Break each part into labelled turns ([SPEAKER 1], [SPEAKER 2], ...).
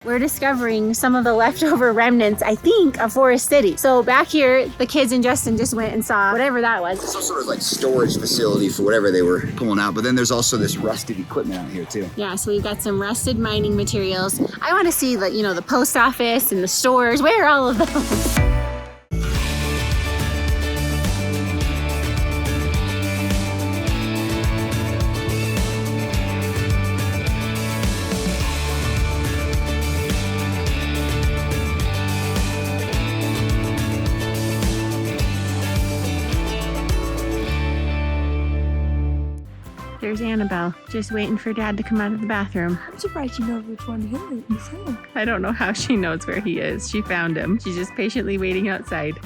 [SPEAKER 1] We're discovering some of the leftover remnants, I think, of Forest City. So back here, the kids and Justin just went and saw whatever that was.
[SPEAKER 2] It's some sort of like storage facility for whatever they were pulling out. But then there's also this rusted equipment out here too.
[SPEAKER 1] Yeah, so we've got some rusted mining materials. I want to see the, you know, the post office and the stores. Where are all of those? There's Annabelle, just waiting for Dad to come out of the bathroom.
[SPEAKER 3] I'm surprised you know which one he is.
[SPEAKER 1] I don't know how she knows where he is. She found him. She's just patiently waiting outside.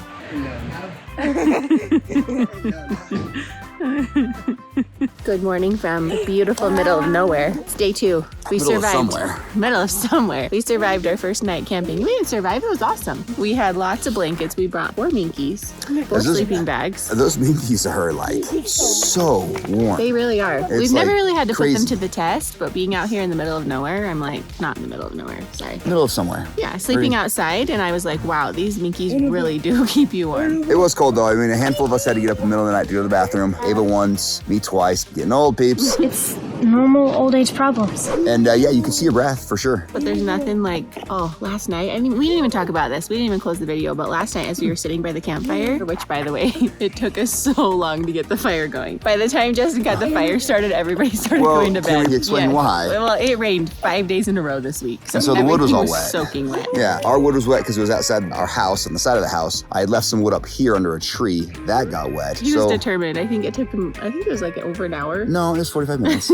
[SPEAKER 1] Good morning from the beautiful middle of nowhere. It's day 2. We survived. Middle of somewhere. We survived our first night camping. We didn't survive. It was awesome. We had lots of blankets. We brought 4 minkies, 4 sleeping bags.
[SPEAKER 2] Those minkies are like so warm.
[SPEAKER 1] They really are.
[SPEAKER 2] It's
[SPEAKER 1] We've never
[SPEAKER 2] like
[SPEAKER 1] really had to
[SPEAKER 2] crazy.
[SPEAKER 1] put them to the test, but being out here in the middle of nowhere, I'm like, not in the middle of nowhere, sorry.
[SPEAKER 2] Middle of somewhere.
[SPEAKER 1] Yeah, sleeping outside, and I was like, wow, these minkies really do keep you warm.
[SPEAKER 2] It was cold though. I mean, a handful of us had to get up in the middle of the night to go to the bathroom. Ava once, me twice. Getting old, peeps.
[SPEAKER 3] It's normal old age problems.
[SPEAKER 2] And yeah, you can see your breath for sure.
[SPEAKER 1] But there's nothing like, oh, last night, I mean, we didn't even talk about this. We didn't even close the video, but last night as we were sitting by the campfire, which by the way, it took us so long to get the fire going. By the time Justin got the fire started, everybody started going to bed.
[SPEAKER 2] Can we explain why?
[SPEAKER 1] Well, it rained 5 days in a row this week.
[SPEAKER 2] And so the wood was all
[SPEAKER 1] everything
[SPEAKER 2] wet.
[SPEAKER 1] Soaking wet.
[SPEAKER 2] Yeah, our wood was wet because it was outside our house, on the side of the house. I had left some wood up here under a tree. That got wet.
[SPEAKER 1] He was determined. I think it took him, I think it was like over an hour.
[SPEAKER 2] No, it was 45 minutes.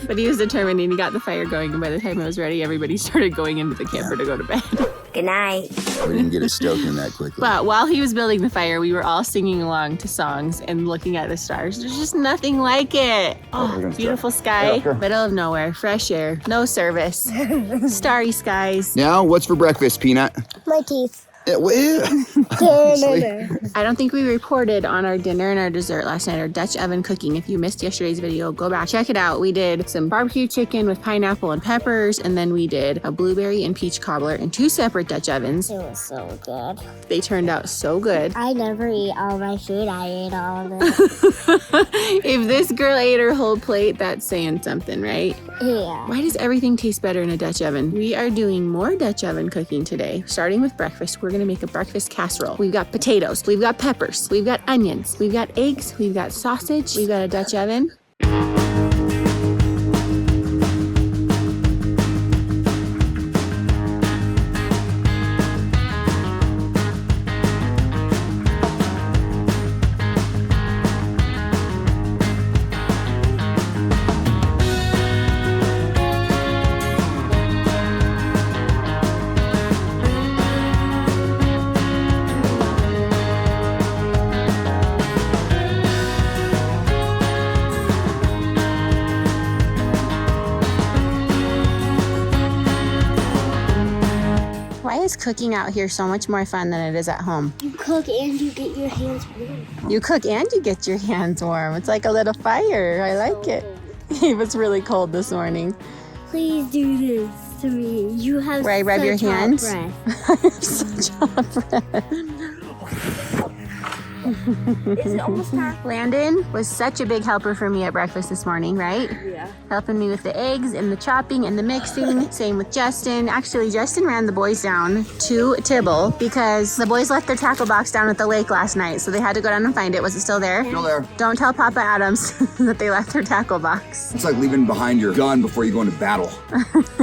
[SPEAKER 1] But he was determined and he got the fire going, and by the time it was ready, everybody started going into the camper to go to bed.
[SPEAKER 3] Good night.
[SPEAKER 2] We didn't get it stoking that quickly.
[SPEAKER 1] But while he was building the fire, we were all singing along to songs and looking at the stars. There's just nothing like it. Oh, beautiful sky, middle of nowhere, fresh air, no service, starry skies.
[SPEAKER 2] Now, what's for breakfast, Peanut?
[SPEAKER 3] My teeth.
[SPEAKER 2] Yeah,
[SPEAKER 1] I don't think we reported on our dinner and our dessert last night, our Dutch oven cooking. If you missed yesterday's video, go back, check it out. We did some barbecue chicken with pineapple and peppers, and then we did a blueberry and peach cobbler in 2 separate Dutch ovens.
[SPEAKER 3] It was so good.
[SPEAKER 1] They turned out so good.
[SPEAKER 3] I never eat all my food. I ate all of it.
[SPEAKER 1] If this girl ate her whole plate, that's saying something, right?
[SPEAKER 3] Yeah.
[SPEAKER 1] Why does everything taste better in a Dutch oven? We are doing more Dutch oven cooking today. Starting with breakfast, we're gonna make a breakfast casserole. We've got potatoes, we've got peppers, we've got onions, we've got eggs, we've got sausage, we've got a Dutch oven. Why is cooking out here so much more fun than it is at home?
[SPEAKER 3] You cook and you get your hands warm.
[SPEAKER 1] You cook and you get your hands warm. It's like a little fire. I like it. It was really cold this morning.
[SPEAKER 3] Please do this to me. You have
[SPEAKER 1] Where I rub your
[SPEAKER 3] such hot
[SPEAKER 1] hands?
[SPEAKER 3] breath.
[SPEAKER 1] I have such hot breath.
[SPEAKER 3] Is it almost time?
[SPEAKER 1] Landon was such a big helper for me at breakfast this morning, right?
[SPEAKER 3] Yeah.
[SPEAKER 1] Helping me with the eggs and the chopping and the mixing. Same with Justin. Actually, Justin ran the boys down to Tibble because the boys left their tackle box down at the lake last night, so they had to go down and find it. Was it still there?
[SPEAKER 2] Still there.
[SPEAKER 1] Don't tell Papa Adams that they left their tackle box.
[SPEAKER 2] It's like leaving behind your gun before you go into battle.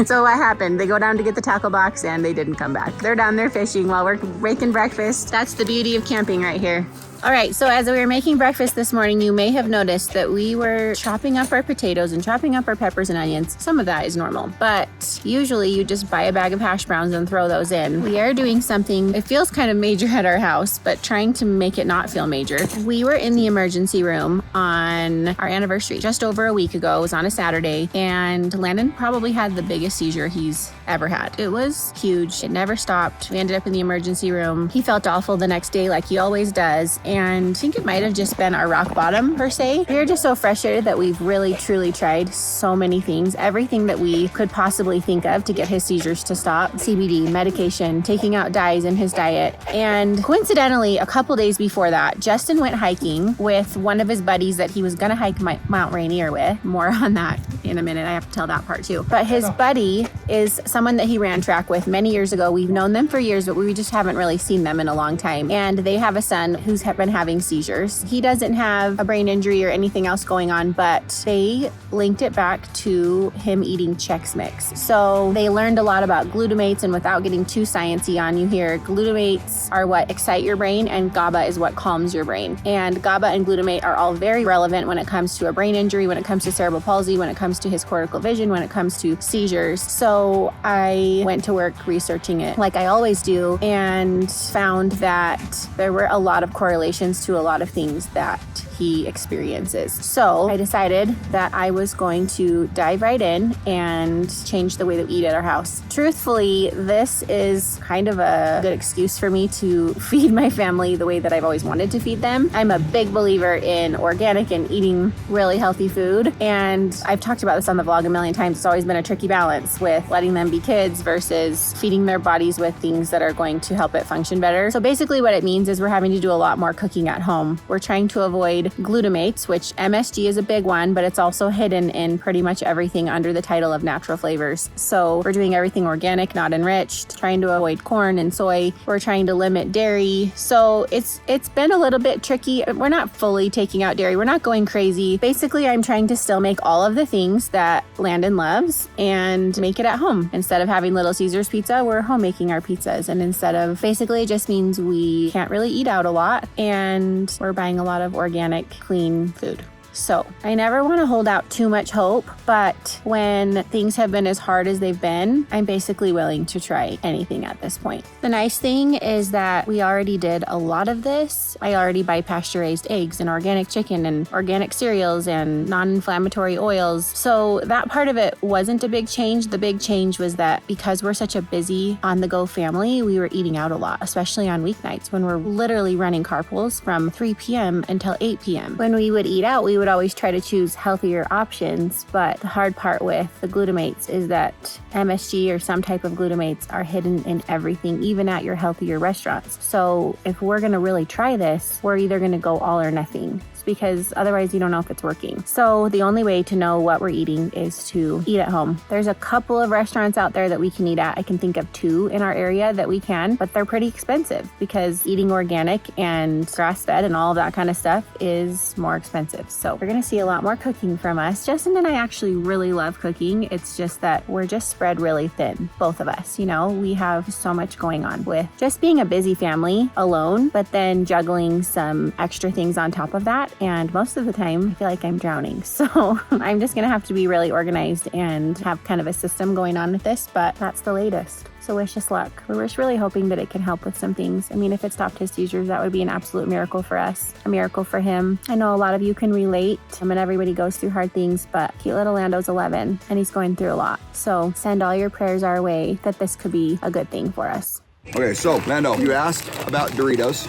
[SPEAKER 1] So what happened? They go down to get the tackle box and they didn't come back. They're down there fishing while we're making breakfast. That's the beauty of camping right here. All right, so as we were making breakfast this morning, you may have noticed that we were chopping up our potatoes and chopping up our peppers and onions. Some of that is normal, but usually you just buy a bag of hash browns and throw those in. We are doing something, it feels kind of major at our house, but trying to make it not feel major. We were in the emergency room on our anniversary just over a week ago. It was on a Saturday, and Landon probably had the biggest seizure he's ever had. It was huge. It never stopped. We ended up in the emergency room. He felt awful the next day like he always does. and I think it might have just been our rock bottom per se. We are just so frustrated that we've really truly tried so many things, everything that we could possibly think of to get his seizures to stop. CBD, medication, taking out dyes in his diet. And coincidentally, a couple days before that, Justin went hiking with one of his buddies that he was going to hike Mount Rainier with. More on that in a minute. I have to tell that part too. But his buddy is someone that he ran track with many years ago. We've known them for years, but we just haven't really seen them in a long time. And they have a son who's been having seizures. He doesn't have a brain injury or anything else going on, but they linked it back to him eating Chex Mix. So they learned a lot about glutamates, and without getting too sciencey on you here, glutamates are what excite your brain and GABA is what calms your brain. And GABA and glutamate are all very relevant when it comes to a brain injury, when it comes to cerebral palsy, when it comes to his cortical vision, when it comes to seizures. So I went to work researching it like I always do and found that there were a lot of correlations to a lot of things that he experiences. So I decided that I was going to dive right in and change the way that we eat at our house. Truthfully, this is kind of a good excuse for me to feed my family the way that I've always wanted to feed them. I'm a big believer in organic and eating really healthy food. And I've talked about this on the vlog a million times. It's always been a tricky balance with letting them be kids versus feeding their bodies with things that are going to help it function better. So basically what it means is we're having to do a lot more cooking at home. We're trying to avoid glutamates, which MSG is a big one, but it's also hidden in pretty much everything under the title of natural flavors. So we're doing everything organic, not enriched, trying to avoid corn and soy. We're trying to limit dairy. So it's been a little bit tricky. We're not fully taking out dairy. We're not going crazy. Basically, I'm trying to still make all of the things that Landon loves and make it at home. Instead of having Little Caesars pizza, we're home making our pizzas. And instead of, basically it just means we can't really eat out a lot and we're buying a lot of organic, clean food. So I never want to hold out too much hope, but when things have been as hard as they've been, I'm basically willing to try anything at this point. The nice thing is that we already did a lot of this. I already buy pasture-raised eggs and organic chicken and organic cereals and non-inflammatory oils. So that part of it wasn't a big change. The big change was that because we're such a busy on-the-go family, we were eating out a lot, especially on weeknights when we're literally running carpools from 3 p.m. until 8 p.m. When we would eat out, we would always try to choose healthier options, but the hard part with the glutamates is that MSG or some type of glutamates are hidden in everything, even at your healthier restaurants. So if we're going to really try this, we're either going to go all or nothing, because otherwise you don't know if it's working. So the only way to know what we're eating is to eat at home. There's a couple of restaurants out there that we can eat at. I can think of 2 in our area that we can, but they're pretty expensive because eating organic and grass-fed and all of that kind of stuff is more expensive. So we're gonna see a lot more cooking from us. Justin and I actually really love cooking. It's just that we're just spread really thin, both of us. You know, we have so much going on with just being a busy family alone, but then juggling some extra things on top of that. And most of the time, I feel like I'm drowning. So I'm just going to have to be really organized and have kind of a system going on with this, but that's the latest. So wish us luck. We're just really hoping that it can help with some things. I mean, if it stopped his seizures, that would be an absolute miracle for us, a miracle for him. I know a lot of you can relate, and everybody goes through hard things, but cute little Lando's 11 and he's going through a lot. So send all your prayers our way that this could be a good thing for us.
[SPEAKER 2] Okay, so Lando, you asked about Doritos.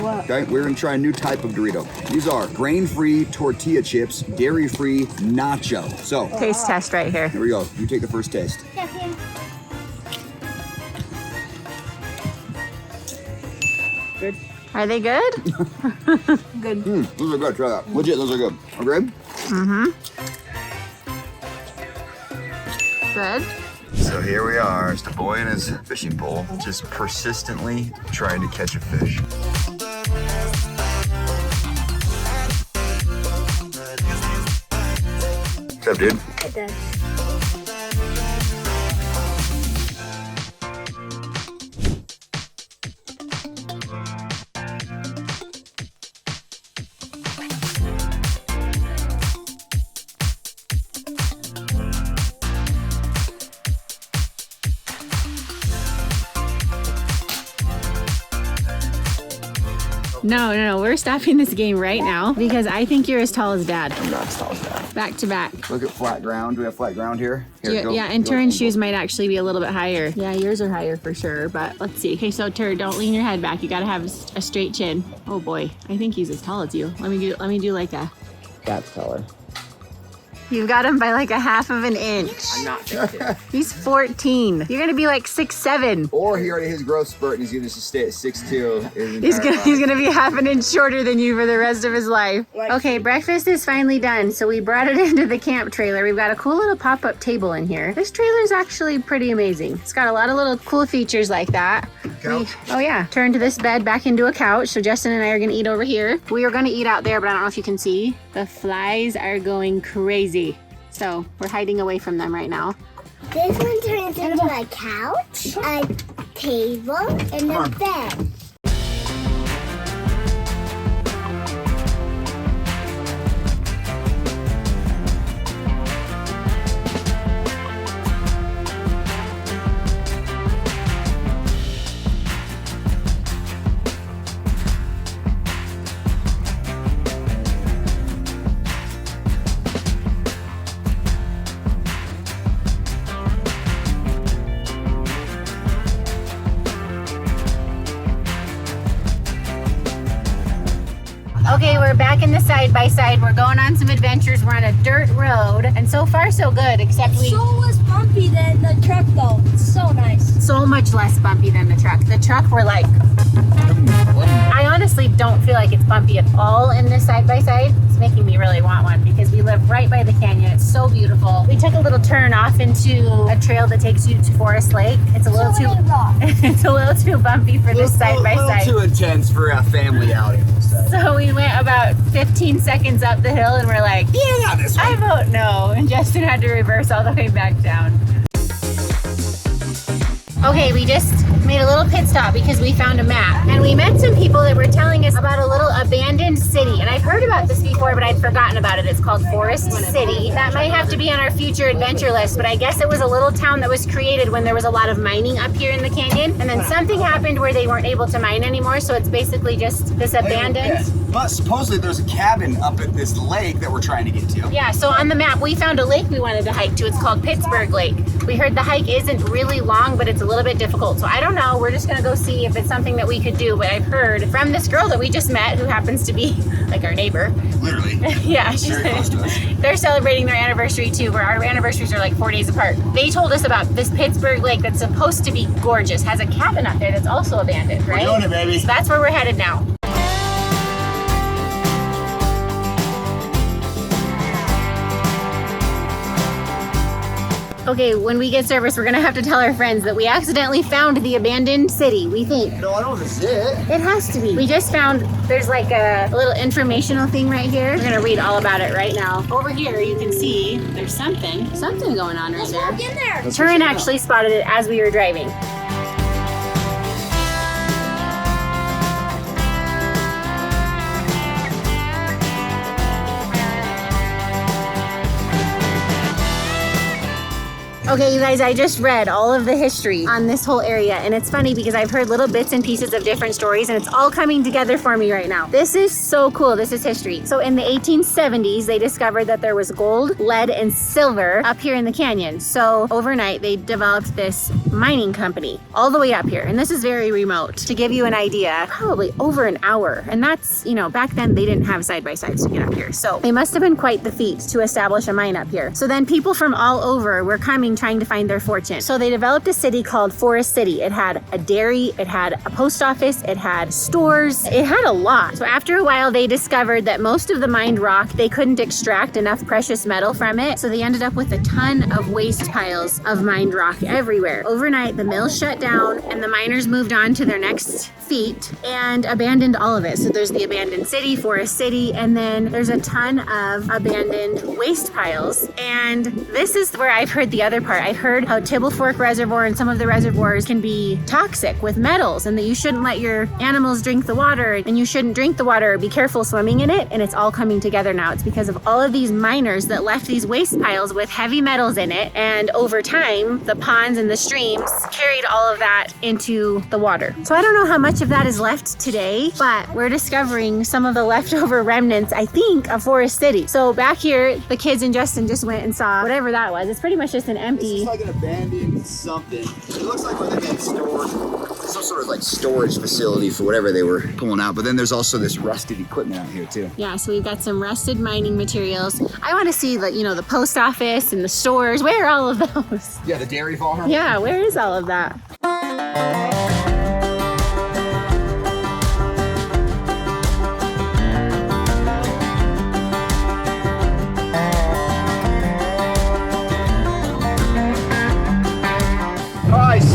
[SPEAKER 3] What?
[SPEAKER 2] Okay, we're gonna try a new type of Dorito. These are grain-free tortilla chips, dairy-free nacho. So,
[SPEAKER 1] Taste test right here.
[SPEAKER 2] here we go. You take the first taste.
[SPEAKER 3] Good.
[SPEAKER 1] Are they good?
[SPEAKER 3] Good.
[SPEAKER 2] Those are good. Try that. Legit, those are good. Okay?
[SPEAKER 1] Good.
[SPEAKER 2] So here we are. It's the boy in his fishing pole, just persistently trying to catch a fish. What's up, dude?
[SPEAKER 3] It does.
[SPEAKER 1] No. We're stopping this game right now because I think you're as tall as Dad.
[SPEAKER 2] I'm not as tall as that.
[SPEAKER 1] Back to back.
[SPEAKER 2] Look at flat ground. Do we have flat ground here? Here,
[SPEAKER 1] Yeah, and Turin's shoes might actually be a little bit higher. Yeah, yours are higher for sure, but let's see. Okay, so Tur, don't lean your head back. You gotta have a straight chin. Oh boy, I think he's as tall as you. Let me do like a.
[SPEAKER 2] That's taller.
[SPEAKER 1] You've got him by like a half of an inch.
[SPEAKER 2] I'm not thinking.
[SPEAKER 1] He's 14. You're gonna be like 6'7".
[SPEAKER 2] Or he already hit his growth spurt and he's gonna just stay at 6'2".
[SPEAKER 1] He's gonna be half an inch shorter than you for the rest of his life. Okay, breakfast is finally done, so we brought it into the camp trailer. We've got a cool little pop-up table in here. This trailer is actually pretty amazing. It's got a lot of little cool features like that. Oh yeah, turned this bed back into a couch, so Justin and I are gonna eat over here. We were gonna eat out there, but I don't know if you can see. The flies are going crazy. So we're hiding away from them right now.
[SPEAKER 4] This one turns into a couch, a table, and a bed.
[SPEAKER 1] Okay, we're back in the side-by-side. We're going on some adventures. We're on a dirt road, and so far so good, except we...
[SPEAKER 3] So less bumpy than the truck though. It's so nice.
[SPEAKER 1] So much less bumpy than the truck. The truck, we're like... I honestly don't feel like it's bumpy at all in this side-by-side. It's making me really want one because we live right by the canyon. It's so beautiful. We took a little turn off into a trail that takes you to Forest Lake. It's a little too... It's a little too bumpy for this side-by-side.
[SPEAKER 2] A little too intense for a family outing.
[SPEAKER 1] So we went about 15 seconds up the hill and we're like,
[SPEAKER 2] Yeah, this way.
[SPEAKER 1] I vote no. And Justin had to reverse all the way back down. Okay, we just made a little pit stop because we found a map. And we met some people that were telling us about a little abandoned city. And I've heard about this before, but I'd forgotten about it. It's called Forest City. That might have to be on our future adventure list, but I guess it was a little town that was created when there was a lot of mining up here in the canyon. And then something happened where they weren't able to mine anymore, so it's basically just this abandoned...
[SPEAKER 2] But supposedly there's a cabin up at this lake that we're trying to get to.
[SPEAKER 1] Yeah, so on the map, we found a lake we wanted to hike to. It's called Pittsburgh Lake. We heard the hike isn't really long, but it's a little bit difficult. So I don't know. We're just going to go see if it's something that we could do. But I've heard from this girl that we just met, who happens to be like our neighbor.
[SPEAKER 2] Literally.
[SPEAKER 1] Yeah,
[SPEAKER 2] Very close to us.
[SPEAKER 1] They're celebrating their anniversary too, where our anniversaries are like 4 days apart. They told us about this Pittsburgh Lake that's supposed to be gorgeous. Has a cabin up there that's also abandoned, right?
[SPEAKER 2] We're doing it, baby.
[SPEAKER 1] So that's where we're headed now. Okay, when we get service, we're gonna have to tell our friends that we accidentally found the abandoned city, we think.
[SPEAKER 2] No, I don't think this is it.
[SPEAKER 1] It has to be. We just found, there's like a little informational thing right here. We're gonna read all about it right now. Over here, you can see there's something going on right there.
[SPEAKER 3] Walk in there.
[SPEAKER 1] Turin actually spotted it as we were driving. Okay, you guys, I just read all of the history on this whole area, and it's funny because I've heard little bits and pieces of different stories, and it's all coming together for me right now. This is so cool. This is history. So in the 1870s, they discovered that there was gold, lead, and silver up here in the canyon. So overnight, they developed this mining company all the way up here, and this is very remote. To give you an idea, probably over an hour, and that's, you know, back then they didn't have side-by-sides to get up here. So they must have been quite the feat to establish a mine up here. So then people from all over were coming trying to find their fortune. So they developed a city called Forest City. It had a dairy, it had a post office, it had stores, it had a lot. So after a while, they discovered that most of the mined rock, they couldn't extract enough precious metal from it. So they ended up with a ton of waste piles of mined rock everywhere. Overnight, the mill shut down and the miners moved on to their next feat and abandoned all of it. So there's the abandoned city, Forest City, and then there's a ton of abandoned waste piles. And this is where I've heard the other part. I heard how Tibble Fork Reservoir and some of the reservoirs can be toxic with metals and that you shouldn't let your animals drink the water and you shouldn't drink the water or be careful swimming in it. And it's all coming together now. It's because of all of these miners that left these waste piles with heavy metals in it. And over time, the ponds and the streams carried all of that into the water. So I don't know how much of that is left today, but we're discovering some of the leftover remnants, I think, of Forest City. So back here, the kids and Justin just went and saw whatever that was. It's pretty much just an empty...
[SPEAKER 2] It's like an abandoned something. It looks like where they've been stored. Some sort of like storage facility for whatever they were pulling out. But then there's also this rusted equipment out here too.
[SPEAKER 1] Yeah, so we've got some rusted mining materials. I want to see the, you know, the post office and the stores. Where are all of those?
[SPEAKER 2] Yeah, the dairy farm.
[SPEAKER 1] Yeah, where is all of that?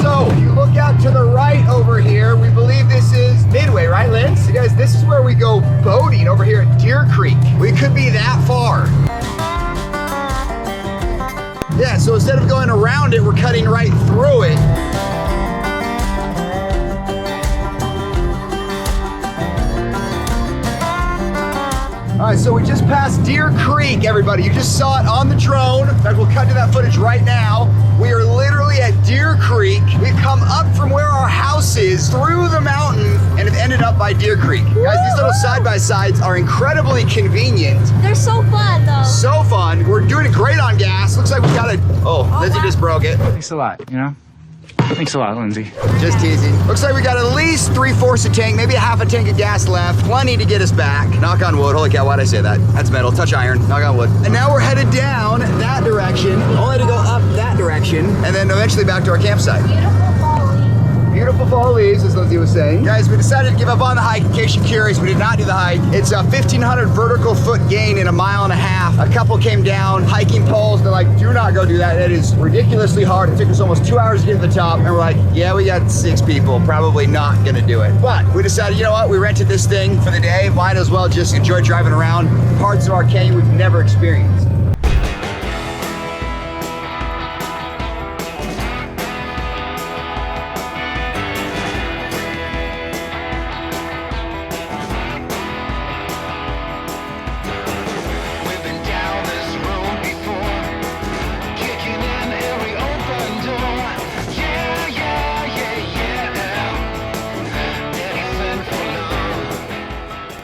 [SPEAKER 2] So, if you look out to the right over here, we believe this is Midway, right, Lynn? So guys, this is where we go boating over here at Deer Creek. We could be that far. Yeah, so instead of going around it, we're cutting right through it. All right, so we just passed Deer Creek, everybody. You just saw it on the drone. In fact, we'll cut to that footage right now. We are literally at Deer Creek. We've come up from where our house is, through the mountain, and have ended up by Deer Creek. Guys, these little side-by-sides are incredibly convenient.
[SPEAKER 3] They're so fun, though.
[SPEAKER 2] So fun. We're doing great on gas. Looks like we got a... Oh, Lindsay just broke it.
[SPEAKER 5] Thanks a lot, you know? Thanks a lot, Lindsay.
[SPEAKER 2] Just teasing. Looks like we got at least 3/4 a tank, maybe a half a tank of gas left. Plenty to get us back. Knock on wood. Holy cow, why'd I say that? That's metal. Touch iron. Knock on wood. And now we're headed down that direction, only to go up that direction, and then eventually back to our campsite.
[SPEAKER 3] Beautiful fall leaves.
[SPEAKER 2] Beautiful fall leaves, as Lindsay was saying. Guys, we decided to give up on the hike. In case you're curious, we did not do the hike. It's a 1,500 vertical foot gain in a mile and a half. A couple came down, hiking poles. They're like, do not go do that. It is ridiculously hard. It took us almost 2 hours to get to the top. And we're like, yeah, we got 6 people. Probably not gonna do it. But we decided, you know what? We rented this thing for the day. Might as well just enjoy driving around parts of our canyon we've never experienced.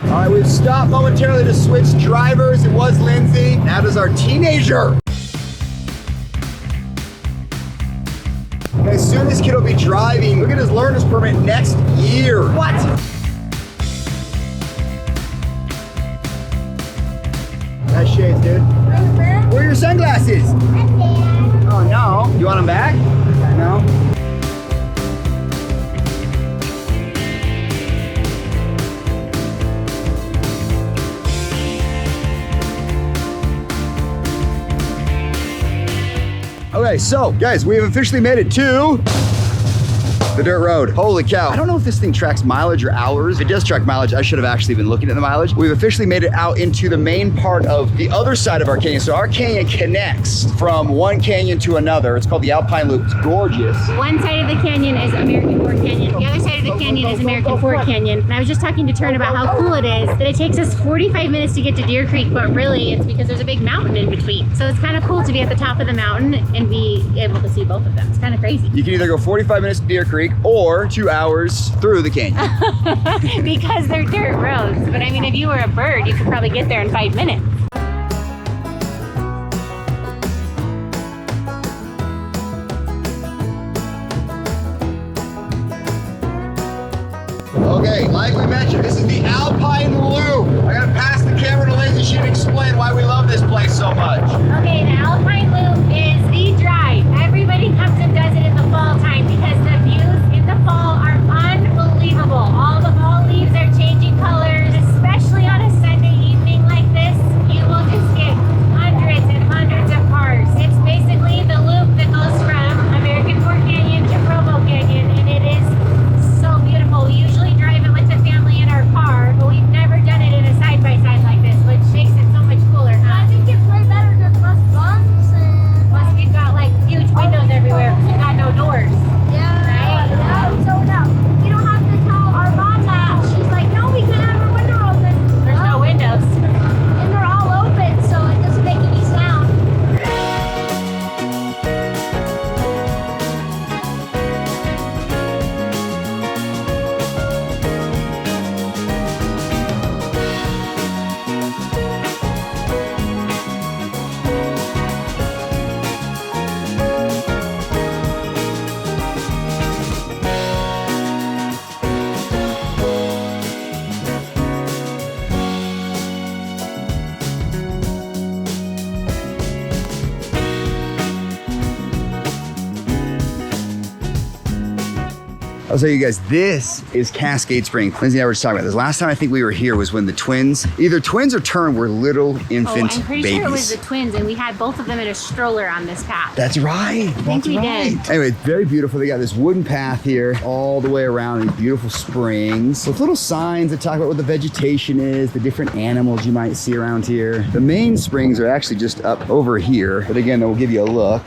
[SPEAKER 2] All right, we've stopped momentarily to switch drivers. It was Lindsay. Now does our teenager. Okay, soon this kid will be driving. Look at his learner's permit next year. What? Nice shades, dude. Where are your sunglasses? Oh no. You want them back? No. Okay, so guys, we have officially made it to the dirt road. Holy cow. I don't know if this thing tracks mileage or hours. If it does track mileage, I should have actually been looking at the mileage. We've officially made it out into the main part of the other side of our canyon. So our canyon connects from one canyon to another. It's called the Alpine Loop. It's gorgeous.
[SPEAKER 1] One side of the canyon is American Fork Canyon. The other side of the canyon is American Fork Canyon. And I was just talking to Turn about how cool it is that it takes us 45 minutes to get to Deer Creek, but really it's because there's a big mountain in between. So it's kind of cool to be at the top of the mountain and be able to see both of them. It's kind of crazy.
[SPEAKER 2] You can either go 45 minutes to Deer Creek or 2 hours through the canyon.
[SPEAKER 1] Because they're dirt roads. But I mean, if you were a bird, you could probably get there in 5 minutes.
[SPEAKER 2] Okay, like we mentioned, this is the Alpine Loop. I gotta pass the camera to Lindsay. She can explain why we love this place so much.
[SPEAKER 1] Okay, the Alpine Loop is the drive. Everybody comes and does it in the fall time because the views in the fall are unbelievable. All the fall leaves are changing colors, especially on a Sunday evening like this. You will just get hundreds and hundreds of cars. It's basically the loop that goes from American Fork Canyon to Provo Canyon, and it is so beautiful. We usually drive it with the family in our car, but we've never done it in a side-by-side like this, which makes it so much cooler, huh?
[SPEAKER 3] I think it's way better than bus bumps and...
[SPEAKER 1] Bus
[SPEAKER 2] I'll tell you guys, this is Cascade Spring. Lindsay and I were just talking about this. Last time I think we were here was when the twins, either twins or Turn, were little infant
[SPEAKER 1] I'm pretty
[SPEAKER 2] babies.
[SPEAKER 1] sure it was the twins, and we had both of them in a stroller on this path.
[SPEAKER 2] That's right.
[SPEAKER 1] I think we did.
[SPEAKER 2] Anyway, it's very beautiful. They got this wooden path here all the way around, these beautiful springs with little signs that talk about what the vegetation is, the different animals you might see around here. The main springs are actually just up over here, but again, we'll give you a look.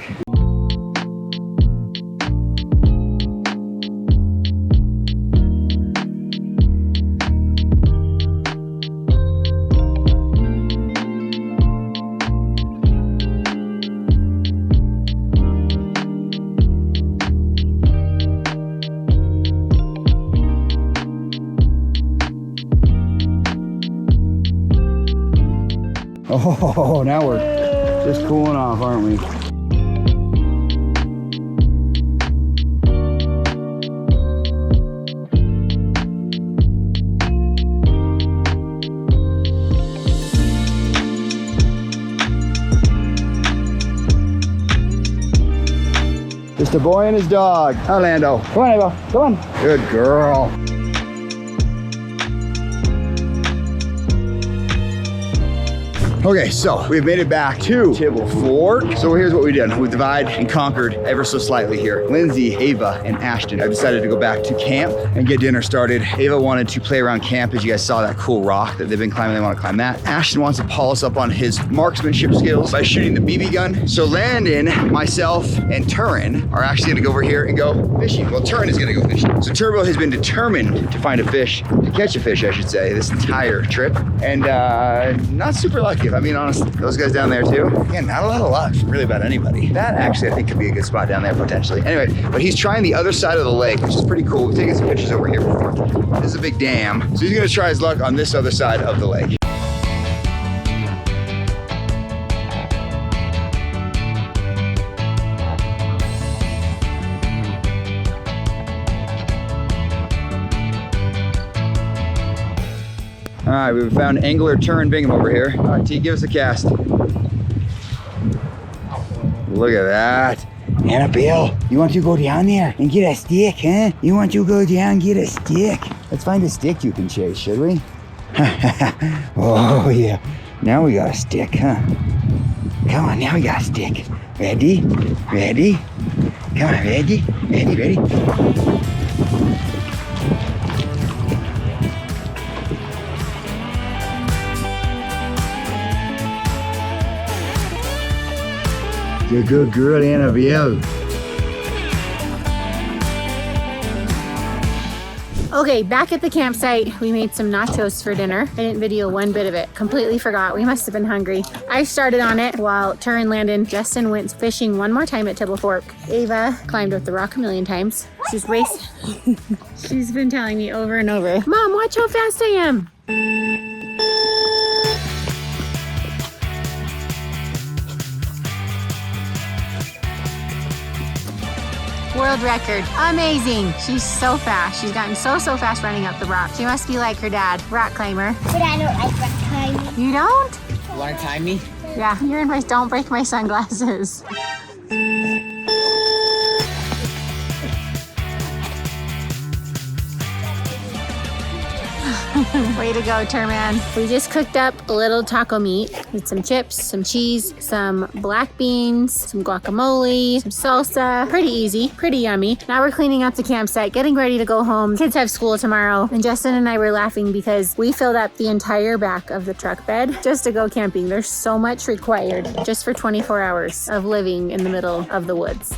[SPEAKER 2] Oh, now we're just cooling off, aren't we? Just a boy and his dog. Oh, Lando. Come on, Ava. Come on. Good girl. Okay, so we've made it back to Tibble Fork. So here's what we did. We divide and conquered ever so slightly here. Lindsay, Ava, and Ashton have decided to go back to camp and get dinner started. Ava wanted to play around camp, as you guys saw that cool rock that they've been climbing. They want to climb that. Ashton wants to polish up on his marksmanship skills by shooting the BB gun. So Landon, myself, and Turin are actually gonna go over here and go fishing. Well, Turin is gonna go fishing. So Cerebral has been determined to find a fish, to catch a fish, I should say, this entire trip. And not super lucky. I mean, honestly, those guys down there too. Again, not a lot of luck really about anybody. That actually I think could be a good spot down there potentially. Anyway, but he's trying the other side of the lake, which is pretty cool. We've taken some pictures over here before. This is a big dam. So he's gonna try his luck on this other side of the lake. All right, we've found angler Turin Bingham over here. All right, T, give us a cast. Look at that. Annabelle, you want to go down there and get a stick, huh? You want to go down and get a stick? Let's find a stick you can chase, should we? Oh, yeah. Now we got a stick, huh? Come on, now we got a stick. Ready? Ready? Come on, ready? Ready, ready? You're a good girl, Annabelle.
[SPEAKER 1] Okay, back at the campsite, we made some nachos for dinner. I didn't video one bit of it. Completely forgot. We must have been hungry. I started on it while Turin, Landon, Justin went fishing one more time at Tibble Fork. Ava climbed up the rock a million times. She's racing. She's been telling me over and over, Mom, watch how fast I am. World record. Amazing. She's so fast. She's gotten so fast running up the rock. She must be like her dad, rock climber.
[SPEAKER 4] But I don't like rock climbing.
[SPEAKER 1] You don't?
[SPEAKER 5] You want to time me?
[SPEAKER 1] Yeah, you're in my, don't break my sunglasses. Way to go, Turman. We just cooked up a little taco meat with some chips, some cheese, some black beans, some guacamole, some salsa. Pretty easy, pretty yummy. Now we're cleaning up the campsite, getting ready to go home. Kids have school tomorrow, and Justin and I were laughing because we filled up the entire back of the truck bed just to go camping. There's so much required just for 24 hours of living in the middle of the woods.